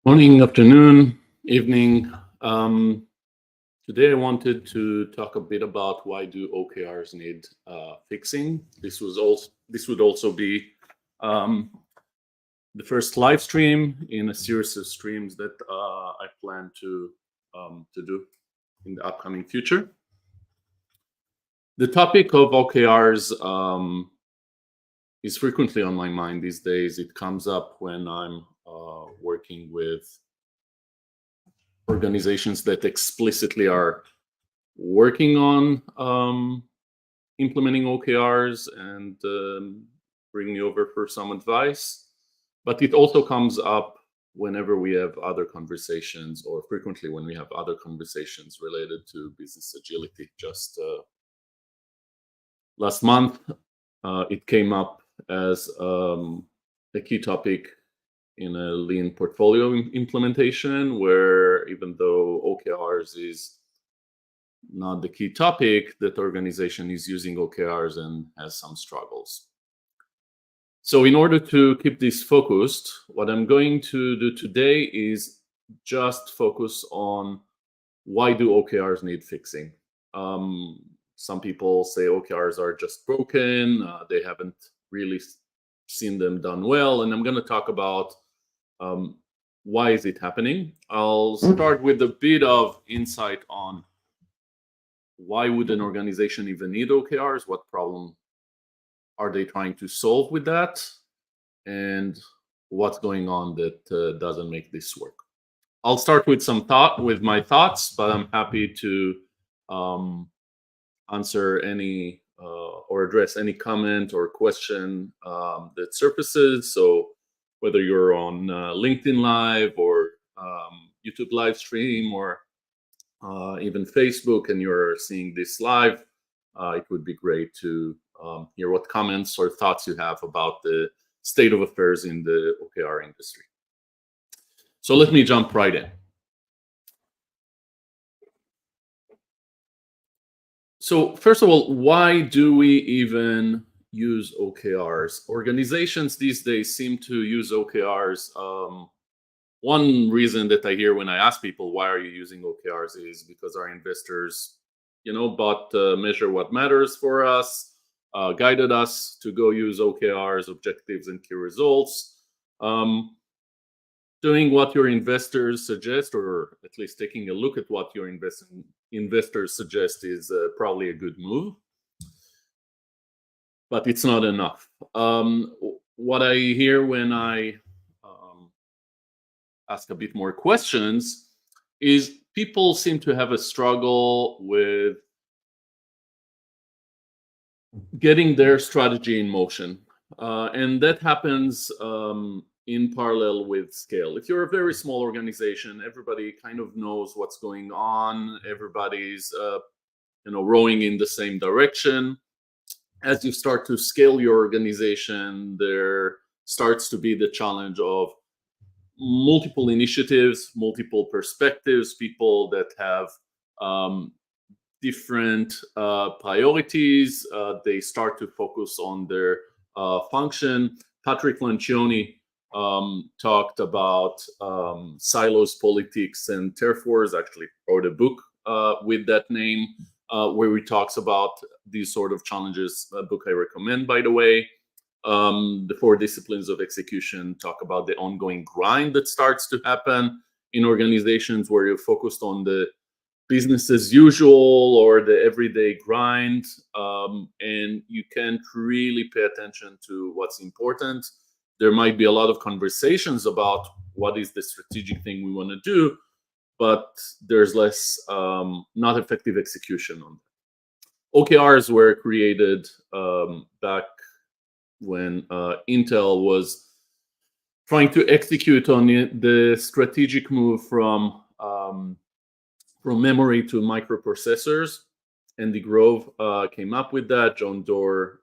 Morning, afternoon, evening. Today I wanted to talk a bit about why do OKRs need fixing. This would also be um, the first live stream in a series of streams that I plan to do in the upcoming future. The topic of OKRs is frequently on my mind these days. It comes up when I'm working with organizations that explicitly are working on implementing OKRs and bring me over for some advice. But it also comes up whenever we have other conversations, or frequently when we have other conversations related to business agility. Just last month, it came up as a key topic in a lean portfolio implementation, where even though OKRs is not the key topic, that organization is using OKRs and has some struggles. So in order to keep this focused, what I'm going to do today is just focus on why do OKRs need fixing. Some people say OKRs are just broken, they haven't really seen them done well, and I'm going to talk about why is it happening. I'll start with a bit of insight on why would an organization even need OKRs, what problem are they trying to solve with that, and what's going on that doesn't make this work. I'll start with my thoughts, but I'm happy to answer any or address any comment or question that surfaces. So whether you're on LinkedIn Live or YouTube live stream or even Facebook, and you're seeing this live, it would be great to hear what comments or thoughts you have about the state of affairs in the OKR industry. So let me jump right in. So first of all, why do we even use OKRs? Organizations these days seem to use OKRs. One reason that I hear when I ask people, why are you using OKRs, is because our investors, bought Measure What Matters for us, guided us to go use OKRs, objectives and key results. Doing what your investors suggest, or at least taking a look at what your investors suggest, is probably a good move. But it's not enough. What I hear when I ask a bit more questions is people seem to have a struggle with getting their strategy in motion. And that happens in parallel with scale. If you're a very small organization, everybody kind of knows what's going on. Everybody's rowing in the same direction. As you start to scale your organization, there starts to be the challenge of multiple initiatives, multiple perspectives, people that have different priorities. They start to focus on their function. Patrick Lencioni talked about silos, politics, and turf wars. Actually wrote a book with that name, where he talks about these sort of challenges. A book I recommend, by the way. The 4 disciplines of execution talk about the ongoing grind that starts to happen in organizations, where you're focused on the business as usual or the everyday grind, and you can't really pay attention to what's important. There might be a lot of conversations about what is the strategic thing we want to do, but there's less not effective execution on that. OKRs were created back when Intel was trying to execute on the strategic move from memory to microprocessors. Andy Grove came up with that. John Doerr,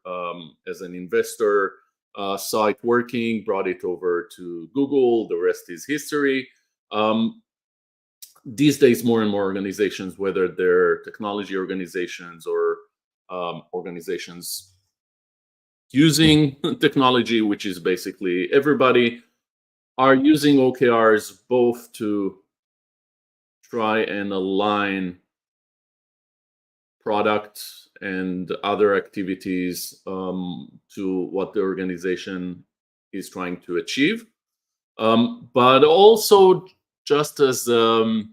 as an investor, saw it working, brought it over to Google. The rest is history. These days, more and more organizations, whether they're technology organizations or organizations using technology, which is basically everybody, are using OKRs both to try and align product and other activities to what the organization is trying to achieve, but also just as the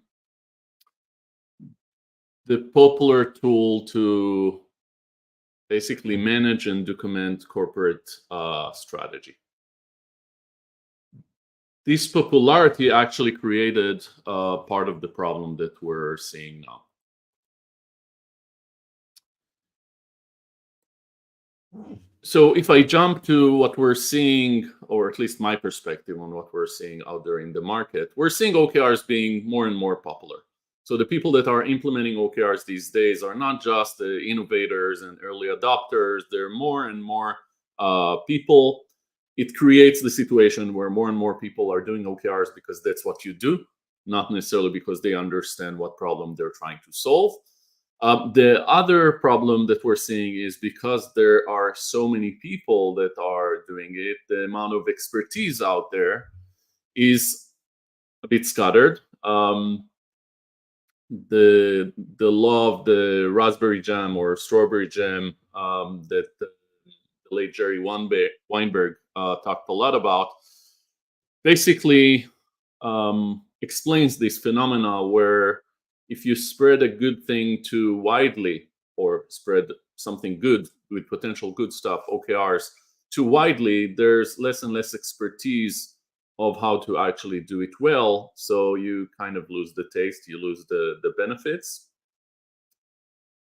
popular tool to basically manage and document corporate strategy. This popularity actually created part of the problem that we're seeing now. So if I jump to what we're seeing, or at least my perspective on what we're seeing out there in the market, we're seeing OKRs being more and more popular. So the people that are implementing OKRs these days are not just the innovators and early adopters. They're more and more people. It creates the situation where more and more people are doing OKRs because that's what you do, not necessarily because they understand what problem they're trying to solve. The other problem that we're seeing is because there are so many people that are doing it, the amount of expertise out there is a bit scattered. The law of the raspberry jam or strawberry jam that the late Jerry Weinberg talked a lot about basically explains this phenomena where if you spread a good thing too widely, or spread something good with potential good stuff, OKRs, too widely, there's less and less expertise of how to actually do it well. So you kind of lose the taste, you lose the benefits.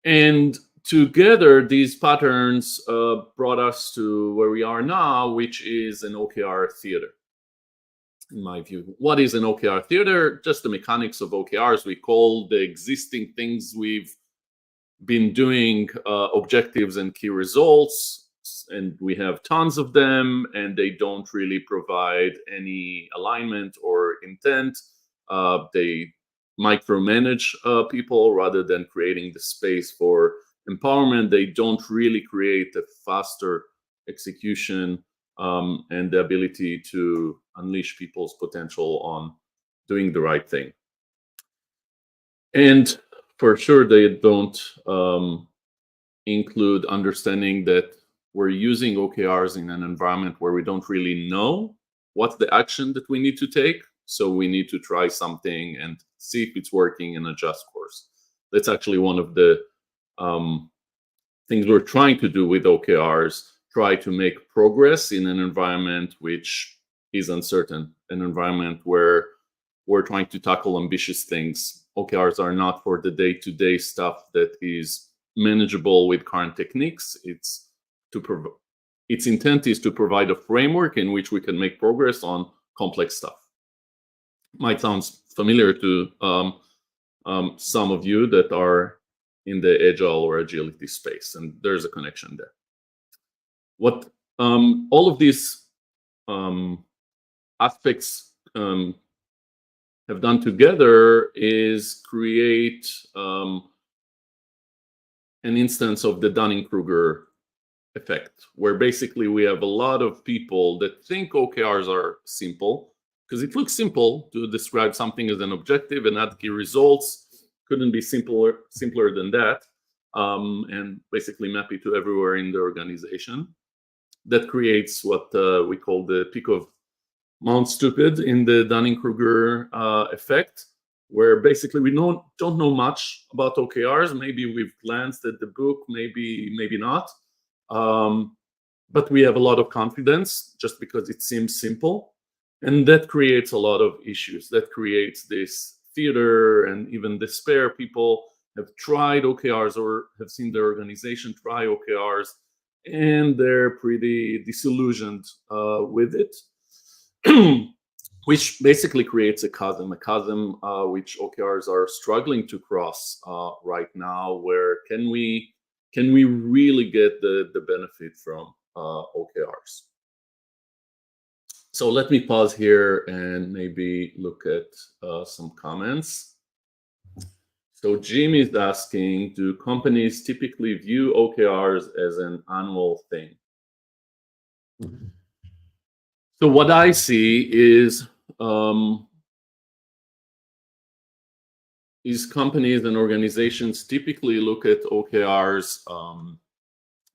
And together, these patterns brought us to where we are now, which is an OKR theater. In my view, what is an OKR theater? Just the mechanics of OKRs. We call the existing things we've been doing objectives and key results, and we have tons of them, and they don't really provide any alignment or intent. They micromanage people rather than creating the space for empowerment. They don't really create a faster execution and the ability to unleash people's potential on doing the right thing. And for sure, they don't include understanding that we're using OKRs in an environment where we don't really know what's the action that we need to take. So we need to try something and see if it's working and adjust course. That's actually one of the things we're trying to do with OKRs, try to make progress in an environment which is uncertain, an environment where we're trying to tackle ambitious things. OKRs are not for the day-to-day stuff that is manageable with current techniques. Its intent is to provide a framework in which we can make progress on complex stuff. Might sound familiar to some of you that are in the agile or agility space, and there's a connection there. What all of these aspects have done together is create an instance of the Dunning-Kruger effect, where basically we have a lot of people that think OKRs are simple, because it looks simple to describe something as an objective and add key results. Couldn't be simpler than that, and basically map it to everywhere in the organization. That creates what we call the peak of Mount Stupid in the Dunning-Kruger effect, where basically we don't know much about OKRs. Maybe we've glanced at the book, maybe not, but we have a lot of confidence just because it seems simple, and that creates a lot of issues. That creates this theater and even despair. People have tried OKRs or have seen their organization try OKRs, and they're pretty disillusioned with it. Which basically creates a chasm which OKRs are struggling to cross right now. Where can we really get the benefit from OKRs? So let me pause here and maybe look at some comments. So Jim is asking, do companies typically view OKRs as an annual thing? So what I see um, is companies and organizations typically look at OKRs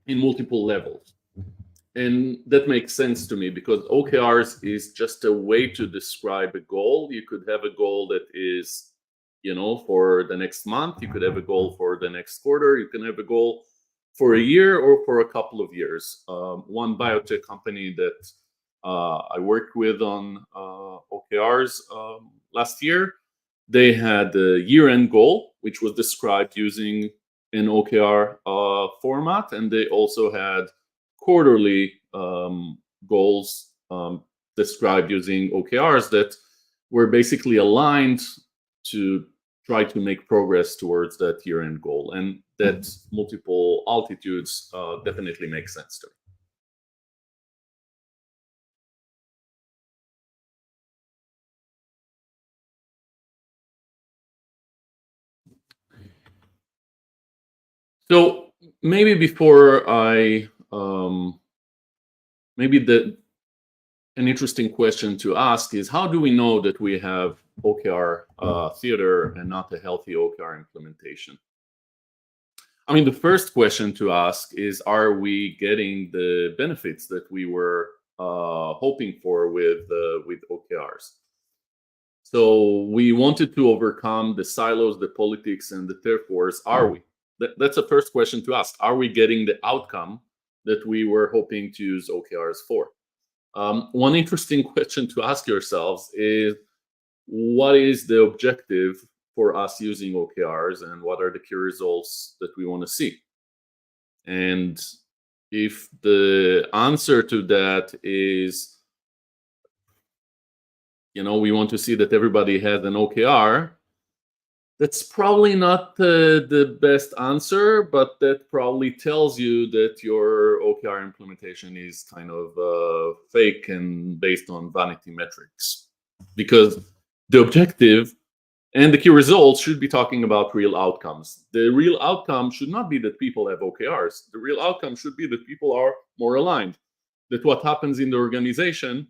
in multiple levels. And that makes sense to me because OKRs is just a way to describe a goal. You could have a goal that is, for the next month. You could have a goal for the next quarter. You can have a goal for a year or for a couple of years. One biotech company that I worked with on OKRs last year, they had a year-end goal, which was described using an OKR format, and they also had quarterly goals described using OKRs that were basically aligned to try to make progress towards that year-end goal. And that multiple altitudes definitely makes sense to me. So maybe before maybe an interesting question to ask is, how do we know that we have OKR theater and not a healthy OKR implementation? I mean, the first question to ask is, are we getting the benefits that we were hoping for with OKRs? So we wanted to overcome the silos, the politics, and the therefores. Are we? That's the first question to ask. Are we getting the outcome that we were hoping to use OKRs for? One interesting question to ask yourselves is, what is the objective for us using OKRs, and what are the key results that we want to see? And if the answer to that is, we want to see that everybody has an OKR, that's probably not the best answer, but that probably tells you that your OKR implementation is kind of fake and based on vanity metrics. Because the objective and the key results should be talking about real outcomes. The real outcome should not be that people have OKRs. The real outcome should be that people are more aligned, that what happens in the organization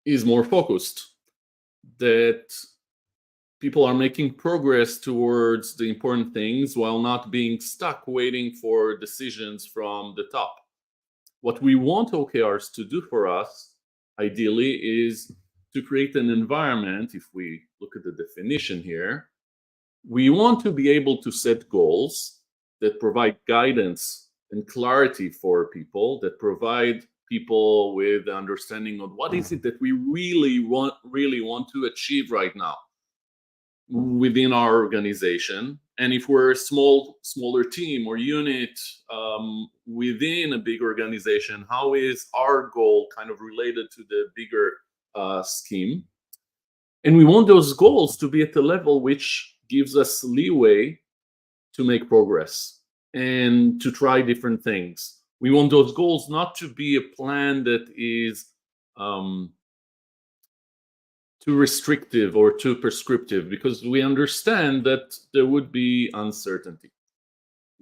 is more focused, that people are making progress towards the important things while not being stuck waiting for decisions from the top. What we want OKRs to do for us, ideally, is to create an environment. If we look at the definition here, we want to be able to set goals that provide guidance and clarity for people, that provide people with the understanding of what is it that we really want to achieve right now within our organization. And if we're a smaller team or unit within a big organization, how is our goal kind of related to the bigger scheme? And we want those goals to be at a level which gives us leeway to make progress and to try different things. We want those goals not to be a plan that is too restrictive or too prescriptive, because we understand that there would be uncertainty.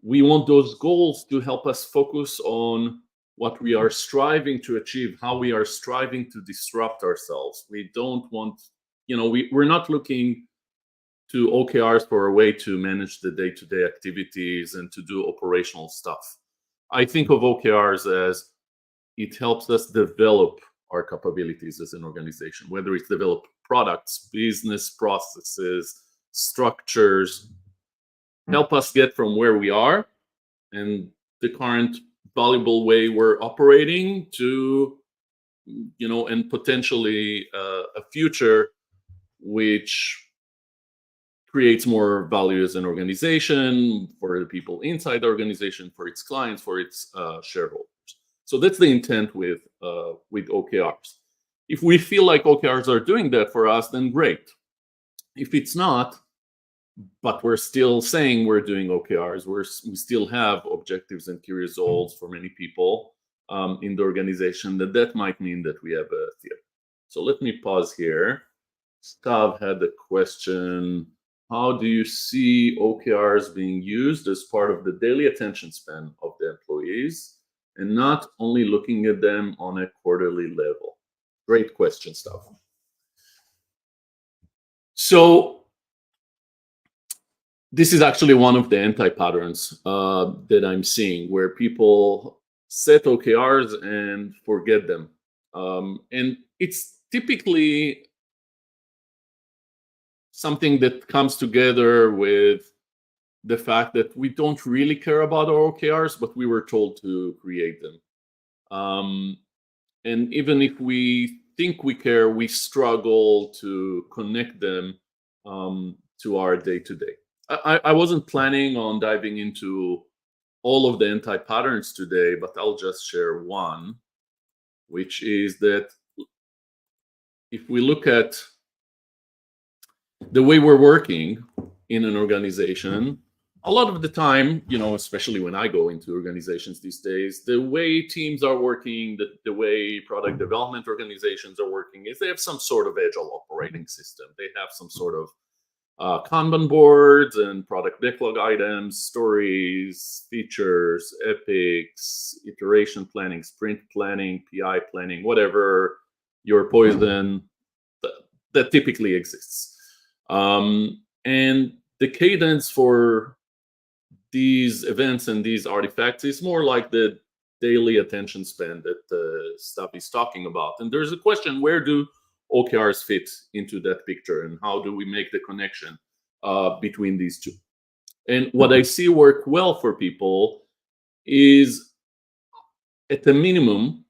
We want those goals to help us focus on what we are striving to achieve, how we are striving to disrupt ourselves. We don't want, we're not looking to OKRs for a way to manage the day-to-day activities and to do operational stuff. I think of OKRs as it helps us develop our capabilities as an organization, whether it's develop products, business processes, structures, help us get from where we are and the current valuable way we're operating to, and potentially a future which creates more value as an organization for the people inside the organization, for its clients, for its shareholders. So that's the intent with OKRs. If we feel like OKRs are doing that for us, then great. If it's not, but we're still saying we're doing OKRs, we still have objectives and key results for many people in the organization, that might mean that we have a theater. So let me pause here. Stav had a question. How do you see OKRs being used as part of the daily attention span of the employees? and not only looking at them on a quarterly level? Great question, stuff. So this is actually one of the anti-patterns that I'm seeing, where people set OKRs and forget them. And it's typically something that comes together with the fact that we don't really care about our OKRs, but we were told to create them. And even if we think we care, we struggle to connect them to our day-to-day. I wasn't planning on diving into all of the anti-patterns today, but I'll just share one, which is that if we look at the way we're working in an organization, a lot of the time, especially when I go into organizations these days, the way teams are working, the way product development organizations are working, is they have some sort of agile operating system. They have some sort of Kanban boards and product backlog items, stories, features, epics, iteration planning, sprint planning, PI planning, whatever your poison that typically exists. And the cadence for these events and these artifacts is more like the daily attention span that Stav is talking about. And there's a question, where do OKRs fit into that picture, and how do we make the connection between these two? And what I see work well for people is, at the minimum,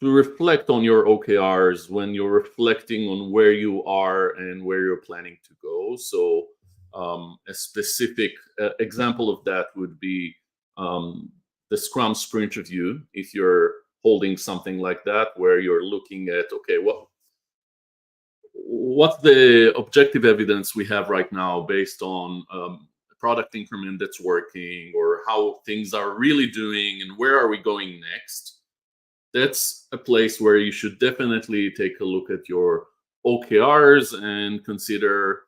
to reflect on your OKRs when you're reflecting on where you are and where you're planning to go. So a specific example of that would be the Scrum Sprint Review. If you're holding something like that, where you're looking at, okay, what's the objective evidence we have right now based on a product increment that's working, or how things are really doing, and where are we going next? That's a place where you should definitely take a look at your OKRs and consider,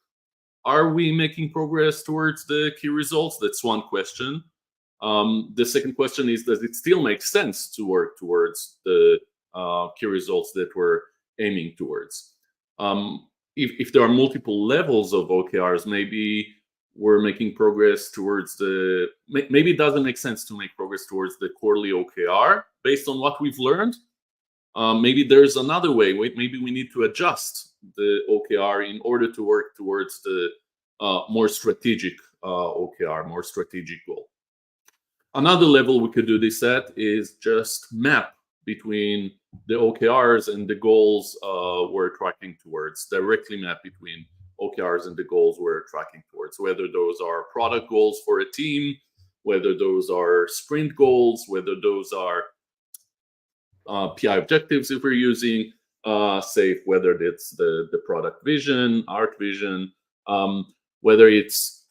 are we making progress towards the key results? That's one question. The second question is, does it still make sense to work towards the key results that we're aiming towards? If there are multiple levels of OKRs, maybe we're making progress towards maybe it doesn't make sense to make progress towards the quarterly OKR based on what we've learned. Maybe there's another way. Maybe we need to adjust the OKR in order to work towards the more strategic OKR, more strategic goal. Another level we could do this at is just map between the OKRs and the goals we're tracking towards, directly map between OKRs and the goals we're tracking towards, whether those are product goals for a team, whether those are sprint goals, whether those are PI objectives if we're using SAFe, whether it's the product vision, art vision, whether it's,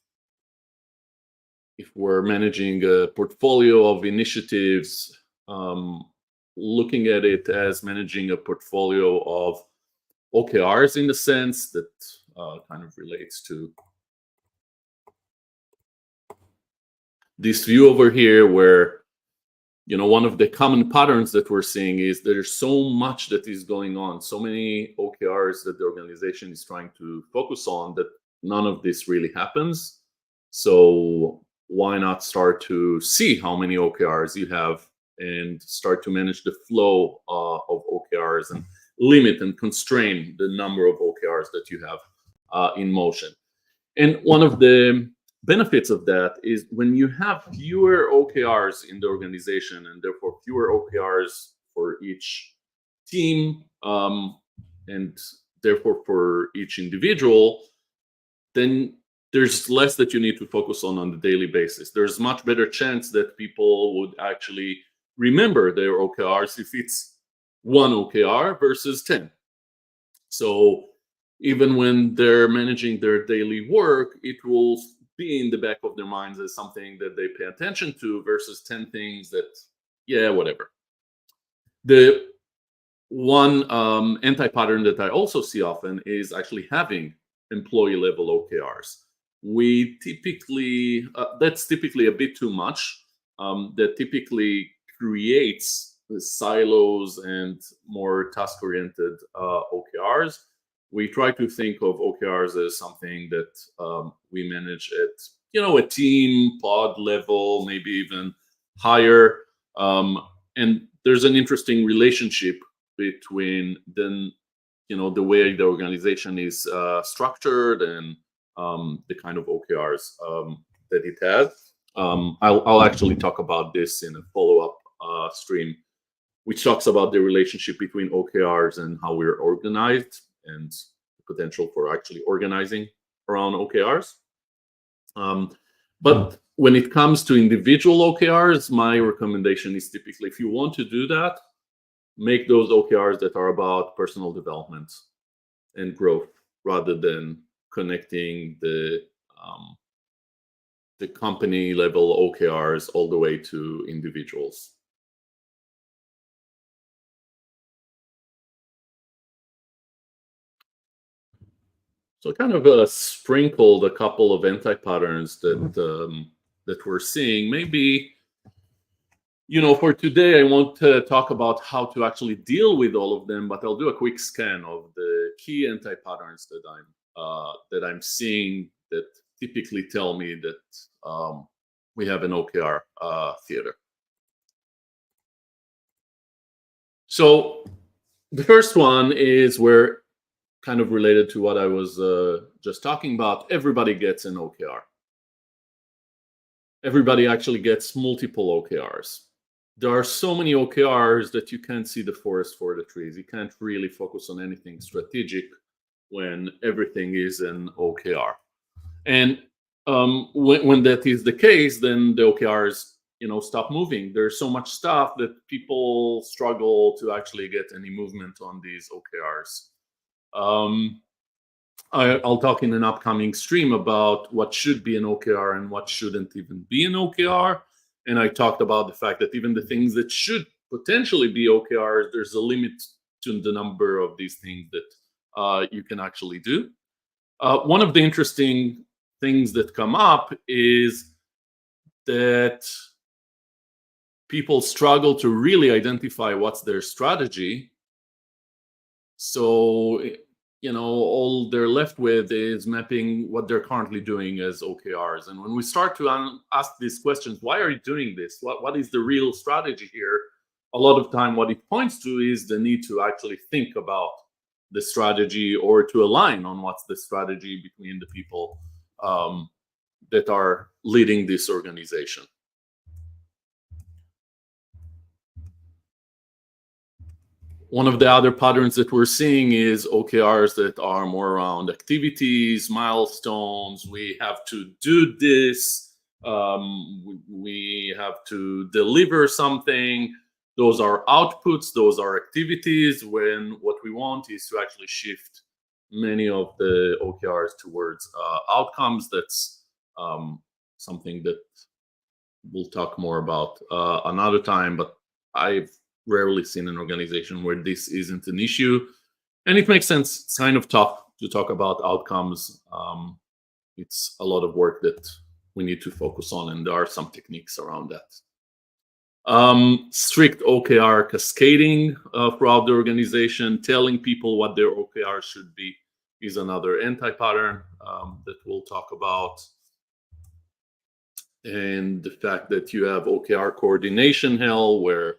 if we're managing a portfolio of initiatives, looking at it as managing a portfolio of OKRs, in the sense that kind of relates to this view over here, where one of the common patterns that we're seeing is there's so much that is going on, so many OKRs that the organization is trying to focus on, that none of this really happens. So why not start to see how many OKRs you have and start to manage the flow of OKRs, and limit and constrain the number of OKRs that you have in motion. And one of the benefits of that is, when you have fewer OKRs in the organization, and therefore fewer OKRs for each team, and therefore for each individual, then there's less that you need to focus on the daily basis. There's much better chance that people would actually remember their OKRs if it's one OKR versus 10. So even when they're managing their daily work, it will be in the back of their minds as something that they pay attention to, versus 10 things that, yeah, whatever. The one anti-pattern that I also see often is actually having employee level OKRs. We typically, that's typically a bit too much. That typically creates the silos and more task-oriented OKRs. We try to think of OKRs as something that we manage at a team pod level, maybe even higher. And there's an interesting relationship between then the way the organization is structured and the kind of OKRs that it has. I'll actually talk about this in a follow-up stream, which talks about the relationship between OKRs and how we're organized and the potential for actually organizing around OKRs. But when it comes to individual OKRs, my recommendation is typically, if you want to do that, make those OKRs that are about personal development and growth rather than connecting the company level OKRs all the way to individuals. So I kind of sprinkled a couple of anti-patterns that we're seeing. Maybe, for today, I won't talk about how to actually deal with all of them, but I'll do a quick scan of the key anti-patterns that I'm seeing that typically tell me that we have an OKR theater. So the first one is where, kind of related to what I was just talking about, everybody gets an OKR. Everybody actually gets multiple OKRs. There are so many OKRs that you can't see the forest for the trees. You can't really focus on anything strategic when everything is an OKR. And when that is the case, then the OKRs stop moving. There's so much stuff that people struggle to actually get any movement on these OKRs. I'll talk in an upcoming stream about what should be an OKR and what shouldn't even be an OKR. And I talked about the fact that even the things that should potentially be OKRs, there's a limit to the number of these things that you can actually do. One of the interesting things that come up is that people struggle to really identify what's their strategy. So, all they're left with is mapping what they're currently doing as OKRs. And when we start to ask these questions, why are you doing this? What is the real strategy here? A lot of time, what it points to is the need to actually think about the strategy or to align on what's the strategy between the people that are leading this organization. One of the other patterns that we're seeing is OKRs that are more around activities, milestones. We have to do this. We have to deliver something. Those are outputs. Those are activities, when what we want is to actually shift many of the OKRs towards outcomes. That's something that we'll talk more about another time, but I've rarely seen an organization where this isn't an issue, and it makes sense. It's kind of tough to talk about outcomes. It's a lot of work that we need to focus on, and there are some techniques around that. Strict OKR cascading throughout the organization, telling people what their OKR should be, is another anti-pattern that we'll talk about. And the fact that you have OKR coordination hell, where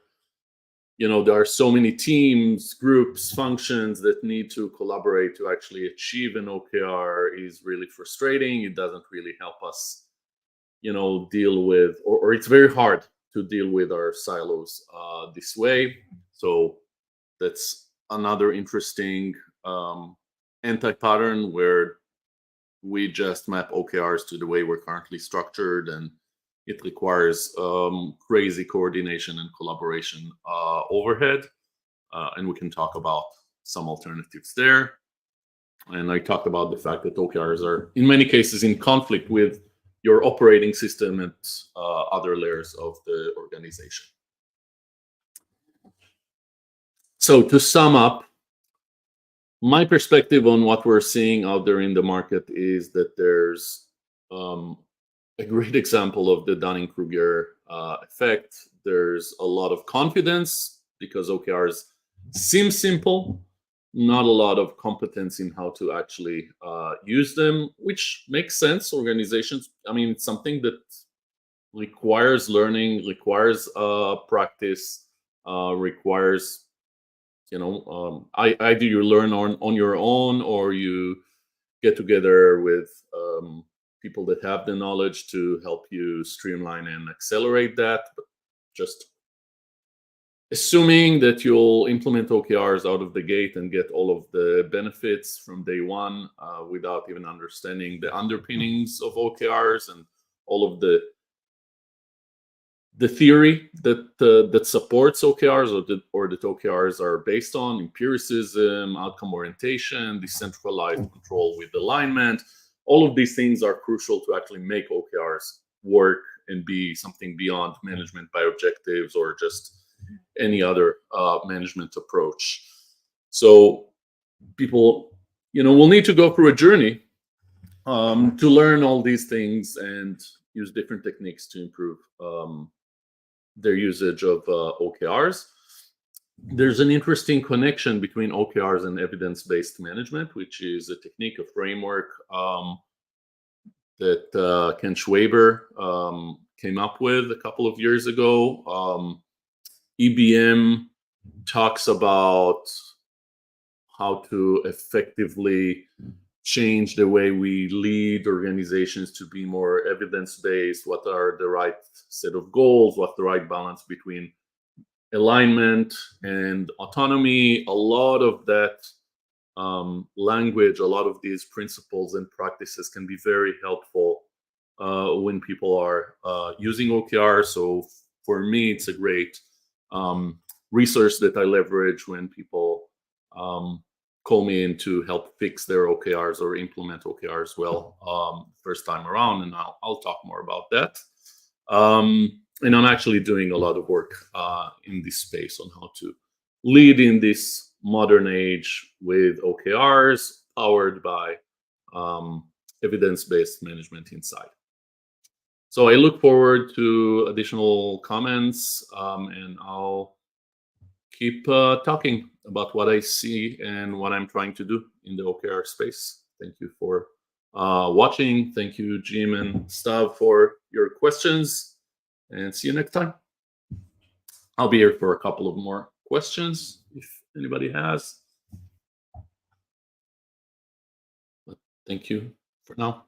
there are so many teams, groups, functions that need to collaborate to actually achieve an OKR, is really frustrating. It doesn't really help us, deal with, or it's very hard to deal with our silos this way. So that's another interesting anti-pattern, where we just map OKRs to the way we're currently structured, and it requires crazy coordination and collaboration overhead. And we can talk about some alternatives there. And I talked about the fact that OKRs are, in many cases, in conflict with your operating system and other layers of the organization. So to sum up, my perspective on what we're seeing out there in the market is that there's a great example of the Dunning-Kruger effect. There's a lot of confidence because OKRs seem simple, not a lot of competence in how to actually use them, which makes sense. Organizations, I mean, it's something that requires learning, requires practice, requires, either you learn on your own or you get together with people that have the knowledge to help you streamline and accelerate that. But just assuming that you'll implement OKRs out of the gate and get all of the benefits from day one without even understanding the underpinnings of OKRs and all of the theory that supports OKRs or that OKRs are based on: empiricism, outcome orientation, decentralized control with alignment. All of these things are crucial to actually make OKRs work and be something beyond management by objectives or just any other management approach. So people, will need to go through a journey to learn all these things and use different techniques to improve their usage of OKRs. There's an interesting connection between OKRs and evidence-based management, which is a technique, a framework that Ken Schwaber came up with a couple of years ago. EBM talks about how to effectively change the way we lead organizations to be more evidence-based. What are the right set of goals? What's the right balance between alignment and autonomy? A lot of that language, a lot of these principles and practices can be very helpful when people are using OKR. So for me, it's a great resource that I leverage when people call me in to help fix their OKRs or implement OKRs well first time around, and I'll talk more about that. And I'm actually doing a lot of work in this space on how to lead in this modern age with OKRs powered by evidence-based management inside. So I look forward to additional comments, and I'll keep talking about what I see and what I'm trying to do in the OKR space. Thank you for watching. Thank you, Jim and Stav, for your questions, and see you next time. I'll be here for a couple of more questions if anybody has. But thank you for now.